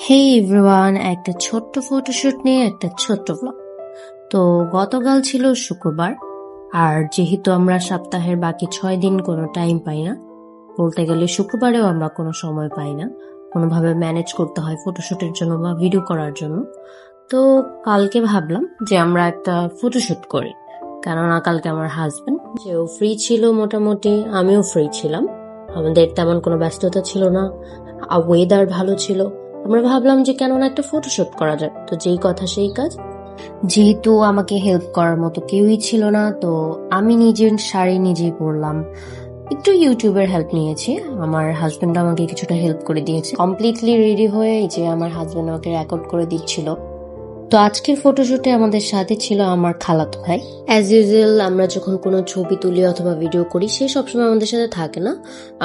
হে everyone, একটা ছোট্ট photoshoot নিয়ে একটা ছোট্ট ব্লগ। তো গতকাল ছিল শুক্রবার, আর যেহেতু আমরা সপ্তাহের বাকি 6 দিন কোনো টাইম পাই না, বলতে গেলে শুক্রবারেও আমরা কোনো সময় পাই না, কোনোভাবে ম্যানেজ করতে হয় ফটোশুটের জন্য বা ভিডিও করার জন্য। তো কালকে ভাবলাম যে আমরা একটা ফটোশুট করি, কেননা কালকে আমার হাজবেন্ড সেও ফ্রি ছিল, মোটামুটি আমিও ফ্রি ছিলাম, আমাদের তেমন কোনো ব্যস্ততা ছিল না, ওয়েদার ভালো ছিল। আমরা ভাবলাম যে কেননা একটা ফটোশুট করা যায়। তো যেই কথা সেই কাজ, যেহেতু আমাকে হেল্প করার মতো কেউই ছিল না, তো আমি নিজের শাড়ি নিজেই পরলাম। একটু ইউটিউবের হেল্প নিয়েছি, আমার হাজবেন্ড আমাকে কিছুটা হেল্প করে দিয়েছে। কমপ্লিটলি রেডি হয়ে যে আমার হাজবেন্ড আমাকে রেকর্ড করে দিচ্ছিল। তো আজকের ফটোশুটে আমাদের সাথে ছিল আমার খালাতো ভাই। অ্যাজ ইউজুয়াল আমরা যখন কোনো ছবি তুলি অথবা ভিডিও করি, সে সবসময় আমাদের সাথে থাকে না,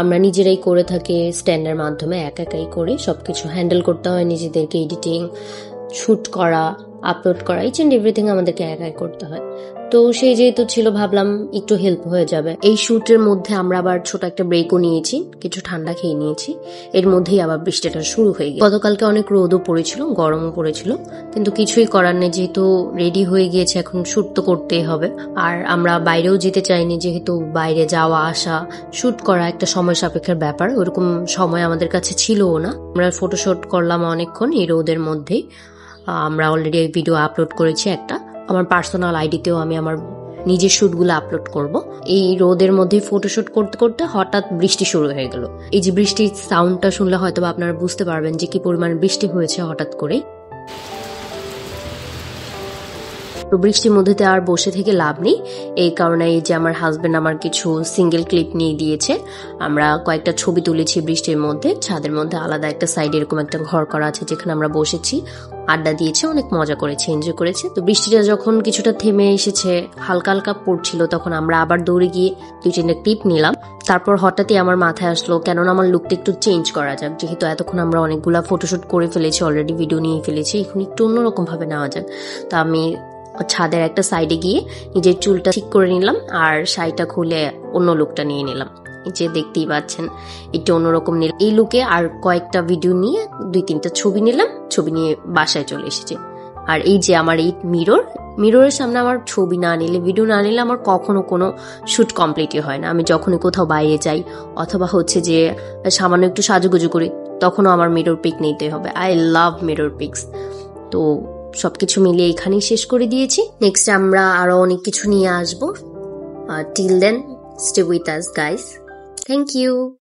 আমরা নিজেরাই করে থাকি স্ট্যান্ডের মাধ্যমে, একাই করি, সবকিছু হ্যান্ডেল করতে হয় নিজেদেরকে, এডিটিং, শুট করা, আপলোড করা, ইচ এন্ড এভরিথিং আমাদেরকে একাই করতে হয়। তো সেই যেহেতু ছিল, ভাবলাম একটু হেল্প হয়ে যাবে। এই শুটের মধ্যে আমরা আবার ছোট একটা ব্রেকও নিয়েছি, কিছু ঠান্ডা খেয়ে নিয়েছি। এর মধ্যেই আবার বৃষ্টিটা শুরু হয়ে গেছে। গতকালকে অনেক রোদও পড়েছিল, গরমও পড়েছিল, কিন্তু কিছুই করার নেই, যেহেতু রেডি হয়ে গিয়েছে, এখন শুট তো করতেই হবে। আর আমরা বাইরেও যেতে চাইনি, যেহেতু বাইরে যাওয়া আসা শুট করা একটা সময় সাপেক্ষের ব্যাপার, ওরকম সময় আমাদের কাছে ছিলও না। আমরা ফটোশুট করলাম অনেকক্ষণ এই রোদের মধ্যেই। আমরা অলরেডি ভিডিও আপলোড করেছি একটা, আমার পার্সোনাল আইডিতেও আমি আমার নিজের শুটগুলো আপলোড করব। এই রোদের মধ্যে ফটোশুট করতে করতে হঠাৎ বৃষ্টি শুরু হয়ে গেল। এই যে বৃষ্টির সাউন্ডটা শুনলে হয়তো আপনারা বুঝতে পারবেন যে কি পরিমাণ বৃষ্টি হয়েছে হঠাৎ করে। তো বৃষ্টির মধ্যে আর বসে থেকে লাভ নেই, এই কারণে এই যে আমার হাজবেন্ড আমার কিছু সিঙ্গেল ক্লিপ নিয়ে দিয়েছে। আমরা কয়েকটা ছবি তুলেছি বৃষ্টির মধ্যে, ছাদের মধ্যে আলাদা একটা সাইড এরকম একটা ঘর করা আছে, যেখানে আমরা বসেছি, আড্ডা দিয়েছে, অনেক মজা করেছে, এনজয় করেছে। তো বৃষ্টিটা যখন কিছুটা থেমে এসেছে, হালকা হালকা পড়ছিল, তখন আমরা আবার দৌড়ে গিয়ে 2-3টা ক্লিপ নিলাম। তারপর হঠাৎই আমার মাথায় আসলো, কেননা আমার লুকটা একটু চেঞ্জ করা যাক, যেহেতু এতক্ষণ আমরা অনেকগুলা ফটোশুট করে ফেলেছি, অলরেডি ভিডিও নিয়ে ফেলেছি, এখন একটু অন্যরকম ভাবে নেওয়া যাক। তো আমি ছাদের একটা সাইডে গিয়ে নিজের চুলটা ঠিক করে নিলাম, আর শাড়িটা খুলে অন্য লুকটা নিয়ে নিলাম। এই যে দেখতেই পাচ্ছেন, একটু অন্যরকম নিলাম এই লুকে। আর কয়েকটা ভিডিও নিয়ে 2-3টা ছবি নিলাম, ছবি নিয়ে বাসায় চলে এসেছি। আর এই যে আমার এই মিররের সামনে আমার ছবি না নিলে, ভিডিও না নিলে আমার কখনো কোনো শুট কমপ্লিটই হয় না। আমি যখনই কোথাও বাইরে যাই অথবা হচ্ছে যে সামান্য একটু সাজুগুজু করি, তখনও আমার মিরর পিক নিতে হবে। I love mirror peaks. তো সবকিছু মিলিয়ে এখানেই শেষ করে দিয়েছি। নেক্সট আমরা আরো অনেক কিছু নিয়ে আসবো। Till then, stay with us guys. Thank you.